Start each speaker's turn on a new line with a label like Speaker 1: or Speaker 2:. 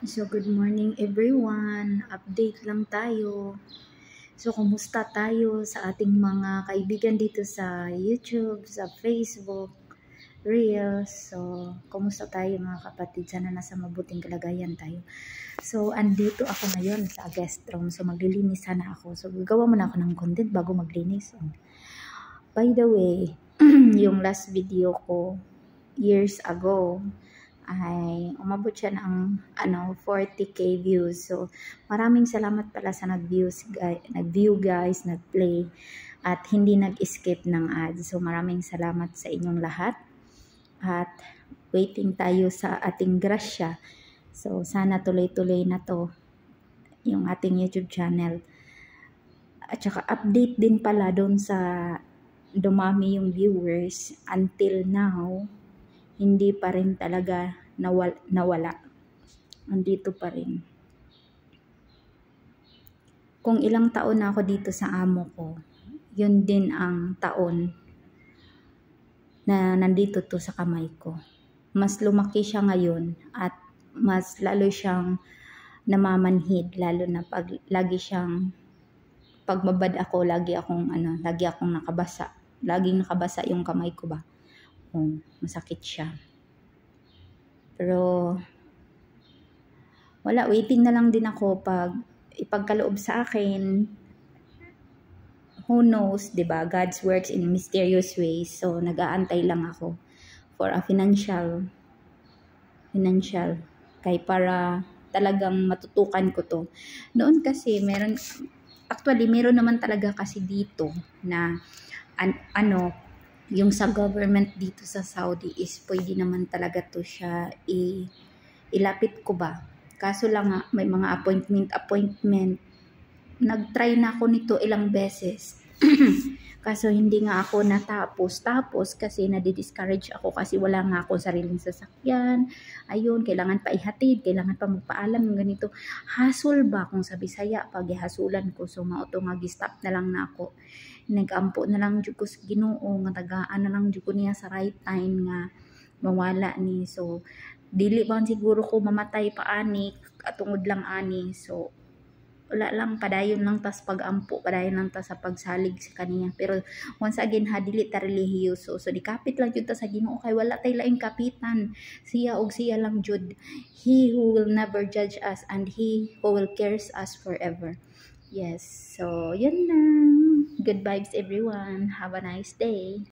Speaker 1: So, good morning everyone. Update lang tayo. So, kumusta tayo sa ating mga kaibigan dito sa YouTube, sa Facebook, Reels. So, kumusta tayo mga kapatid? Sana nasa mabuting kalagayan tayo. So, andito ako ngayon sa guest room. So, maglilinis sana ako. So, gagawa muna ako ng content bago maglinis. By the way, yung last video ko years ago, ay umabot siya ng 40k views. So maraming salamat pala sa nag-view guys, nag-play at hindi nag-skip ng ads. So maraming salamat sa inyong lahat at waiting tayo sa ating grasya. So sana tuloy-tuloy na to yung ating YouTube channel. At saka update din pala doon sa dumami yung viewers until now. Hindi pa rin talaga nawala. Andito pa rin. Kung ilang taon na ako dito sa amo ko, yun din ang taon na nandito to sa kamay ko. Mas lumaki siya ngayon at mas lalo siyang namamanhid, lalo na pag lagi siyang pagbabad ako, lagi akong nakabasa. Laging nakabasa yung kamay ko ba. Masakit siya. Pero wala, waiting na lang din ako pag ipagkaloob sa akin. Who knows, 'di ba? God's works in mysterious ways. So nag-aantay lang ako for a financial kay para talagang matutukan ko to. Noon kasi meron naman talaga kasi dito na yung sa government dito sa Saudi is pwede naman talaga to siya ilapit ko ba. Kaso lang nga, may mga appointment. Nag-try na ako nito ilang beses. Kaso hindi nga ako natapos kasi nadi-discourage ako kasi wala nga ako sariling sasakyan. Ayun, kailangan pa ihatid, kailangan pa magpaalam ng ganito. Hassle ba kung sa Bisaya pag ihasulan ko. So mauto nga gi-stop na lang na ako. Nag-ampo na lang jud ko sa Ginoo nga tagaan na lang jud ko niya sa right time nga mawala ni. So dili ba siguro ko mamatay pa ani atungod lang ani. So wala lang, padayon lang tas pag-ampo, padayon lang tas sa pagsalig sa kaniya. Pero once again dili ta relihiyoso. So dikapit lang jud ta sa Ginoo kay wala tay laing kapitan. Siya lang jud. He who will never judge us and he who will cares us forever. Yes. So yun lang. Good vibes everyone. Have a nice day.